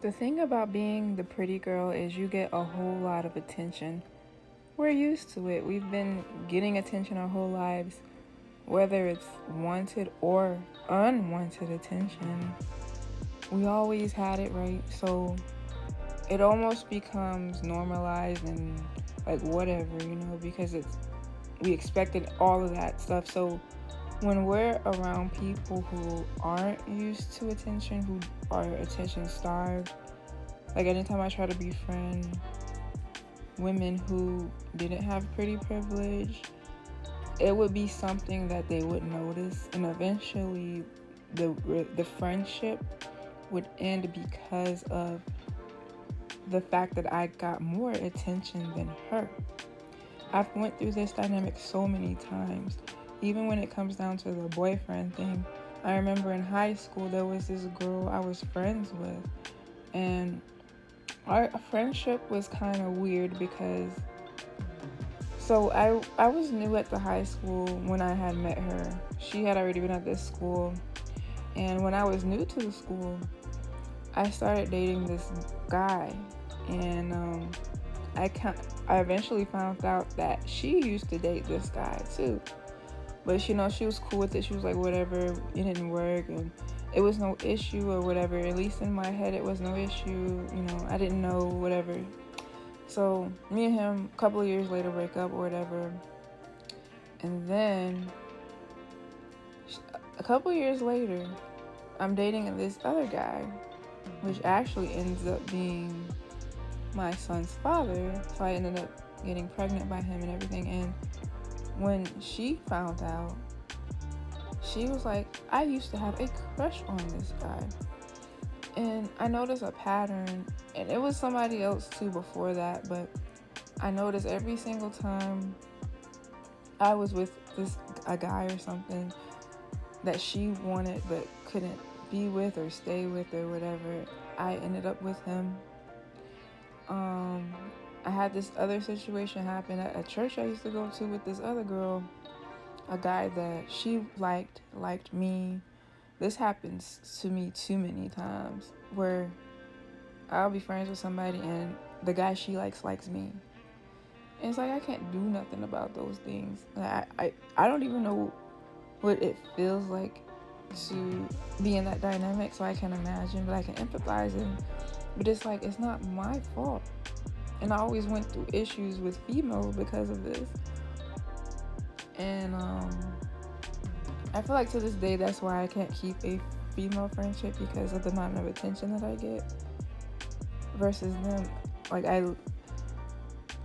The thing about being the pretty girl is you get a whole lot of attention. We're used to it. We've been getting attention our whole lives, whether it's wanted or unwanted attention. We always had it, right? So it almost becomes normalized and like whatever, because we expected all of that stuff. So when we're around people who aren't used to attention, who are attention starved, like anytime I try to befriend women who didn't have pretty privilege, it would be something that they would notice, and eventually the friendship would end because of the fact that I got more attention than her. I've went through this dynamic so many times. Even when it comes down to the boyfriend thing, I remember in high school there was this girl I was friends with, and our friendship was kind of weird because I was new at the high school when I had met her. She had already been at this school, and when I was new to the school, I started dating this guy, and I I eventually found out that she used to date this guy too. But she was cool with it. She was like, whatever, it didn't work, and it was no issue or whatever. At least in my head, it was no issue. I didn't know, whatever. So me and him, a couple of years later, break up or whatever. And then a couple of years later, I'm dating this other guy, which actually ends up being my son's father. So I ended up getting pregnant by him and everything. And when she found out, she was like, I used to have a crush on this guy. And I noticed a pattern, and it was somebody else too before that, but I noticed every single time I was with a guy or something that she wanted but couldn't be with or stay with or whatever, I ended up with him. I had this other situation happen at a church I used to go to with this other girl, a guy that she liked me. This happens to me too many times where I'll be friends with somebody and the guy she likes me. And it's like I can't do nothing about those things. I don't even know what it feels like to be in that dynamic, so I can imagine, but I can empathize. But it's like, it's not my fault. And I always went through issues with females because of this. And I feel like to this day, that's why I can't keep a female friendship, because of the amount of attention that I get versus them.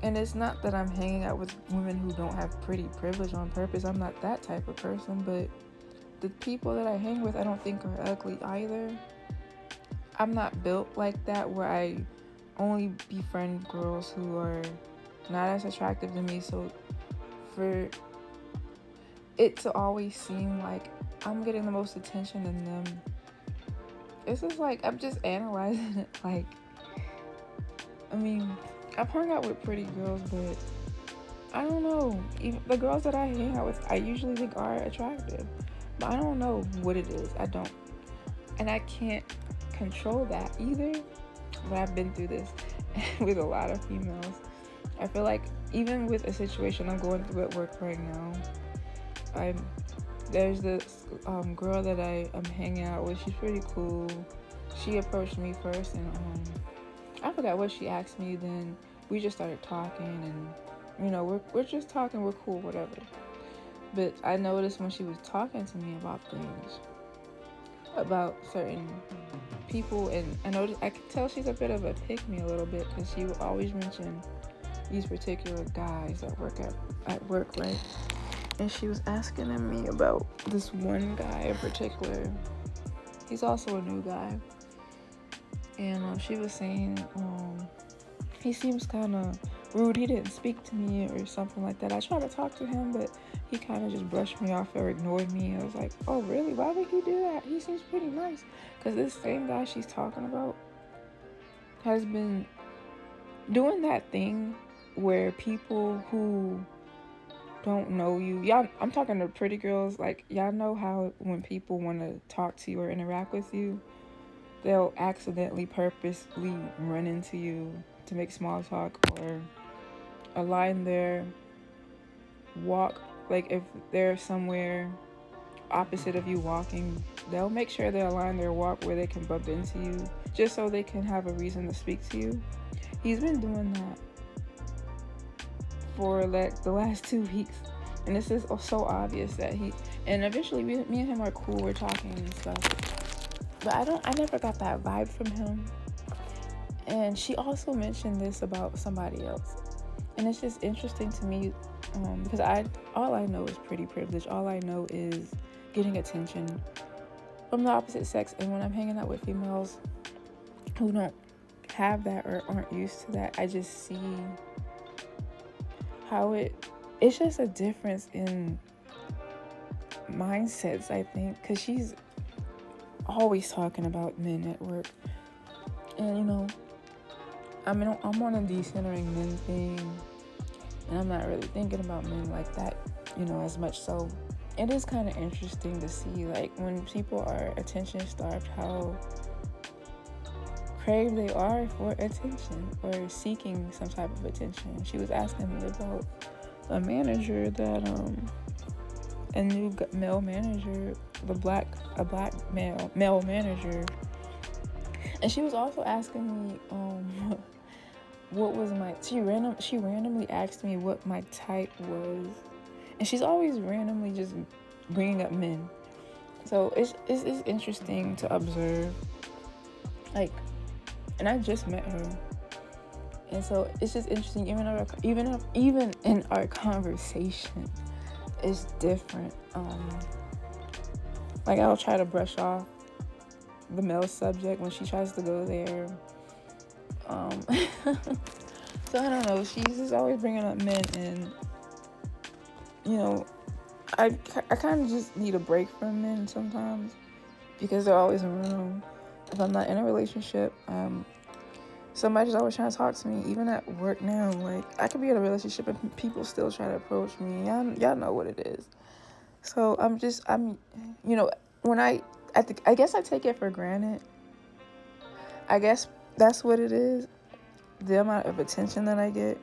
And it's not that I'm hanging out with women who don't have pretty privilege on purpose. I'm not that type of person, but the people that I hang with, I don't think are ugly either. I'm not built like that where I only befriend girls who are not as attractive to me. So for it to always seem like I'm getting the most attention than them, it's just like I'm just analyzing it. Like, I mean, I've hung out with pretty girls, but I don't know. Even the girls that I hang out with, I usually think are attractive, but I don't know what it is. I don't, and I can't control that either. But I've been through this with a lot of females. I feel like even with a situation I'm going through at work right now, there's this girl that I am hanging out with. She's pretty cool. She approached me first, and I forgot what she asked me. Then we just started talking, and we're just talking. We're cool, whatever. But I noticed when she was talking to me about things, about certain people, and I could tell she's a bit of a pick me a little bit, because she would always mention these particular guys that work at work, right? And she was asking me about this one guy in particular. He's also a new guy, and she was saying he seems kind of rude. He didn't speak to me or something like that. I tried to talk to him, but he kind of just brushed me off or ignored me. I was like, oh, really? Why would he do that? He seems pretty nice. Because this same guy she's talking about has been doing that thing where people who don't know you, y'all, I'm talking to pretty girls, like, y'all know how when people want to talk to you or interact with you, they'll accidentally, purposely run into you to make small talk or align their walk. Like if they're somewhere opposite of you walking, they'll make sure they align their walk where they can bump into you just so they can have a reason to speak to you. He's been doing that for like the last 2 weeks, and this is so obvious that and eventually me and him are cool, we're talking and stuff, but I never got that vibe from him. And she also mentioned this about somebody else, and it's just interesting to me, because all I know is pretty privilege. All I know is getting attention from the opposite sex, and when I'm hanging out with females who don't have that or aren't used to that, I just see how it's just a difference in mindsets, I think, because she's always talking about men at work, and I mean, I'm on a decentering men thing, and I'm not really thinking about men like that, as much. So it is kind of interesting to see, like, when people are attention starved, how crave they are for attention or seeking some type of attention. She was asking me about a manager that a new male manager, a black male manager, and she was also asking me what was she randomly asked me what my type was, and she's always randomly just bringing up men. So it's interesting to observe, like, and I just met her, and so it's just interesting. Even in our conversation, it's different. Like, I'll try to brush off the male subject when she tries to go there. So I don't know. She's just always bringing up men, and I kind of just need a break from men sometimes because they're always around. If I'm not in a relationship, somebody's always trying to talk to me, even at work now. Like, I could be in a relationship and people still try to approach me. Y'all know what it is. So when I guess I take it for granted. I guess that's what it is, the amount of attention that I get.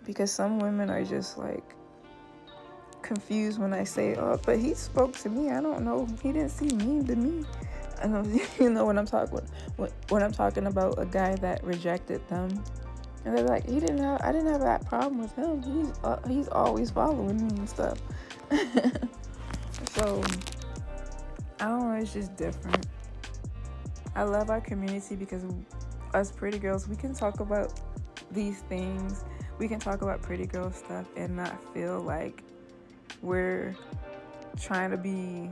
Because some women are just like confused when I say, "Oh, but he spoke to me. I don't know. He didn't seem mean to me." I know, when I'm talking about a guy that rejected them, and they're like, I didn't have that problem with him. He's always following me and stuff. So I don't know. It's just different. I love our community because us pretty girls, we can talk about these things. We can talk about pretty girl stuff and not feel like we're trying to be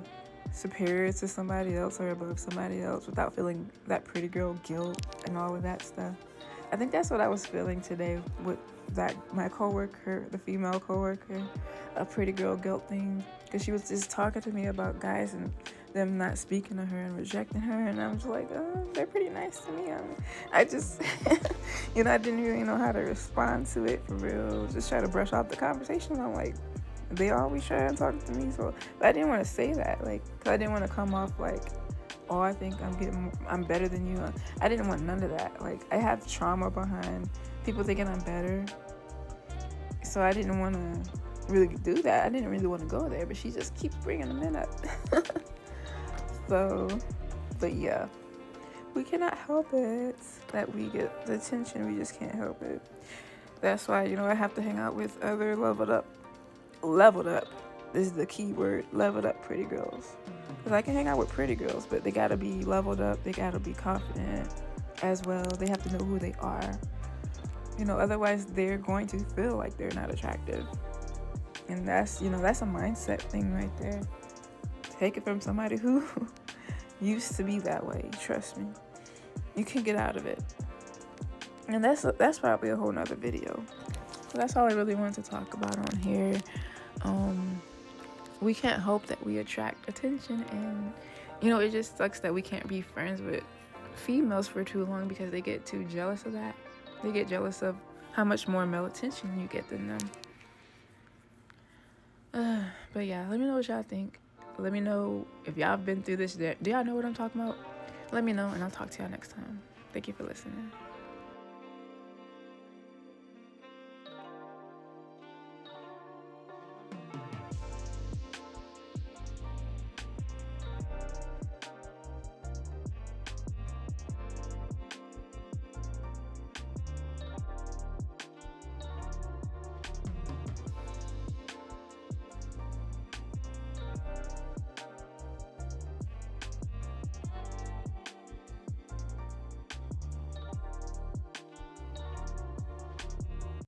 superior to somebody else or above somebody else without feeling that pretty girl guilt and all of that stuff. I think that's what I was feeling today with my coworker, the female coworker, a pretty girl guilt thing, because she was just talking to me about guys and them not speaking to her and rejecting her, and I'm just like, oh, they're pretty nice to me. I just I didn't really know how to respond to it for real. Just try to brush off the conversation. I'm like, they always try to talk to me, but I didn't want to say that, like, because I didn't want to come off like, oh, I think I'm better than you. I didn't want none of that. Like, I have trauma behind people thinking I'm better, so I didn't want to really do that. I didn't really want to go there, but she just keeps bringing them in up. So, but yeah, we cannot help it that we get the attention. We just can't help it. That's why, I have to hang out with other leveled up. This is the key word, leveled up pretty girls. Because I can hang out with pretty girls, but they got to be leveled up. They got to be confident as well. They have to know who they are. Otherwise they're going to feel like they're not attractive. And that's a mindset thing right there. Take it from somebody who used to be that way. Trust me. You can get out of it. And that's probably a whole nother video. So that's all I really wanted to talk about on here. We can't hope that we attract attention, and it just sucks that we can't be friends with females for too long because they get too jealous of that. They get jealous of how much more male attention you get than them. But yeah, let me know what y'all think. Let me know if y'all have been through this. Do y'all know what I'm talking about? Let me know, and I'll talk to y'all next time. Thank you for listening.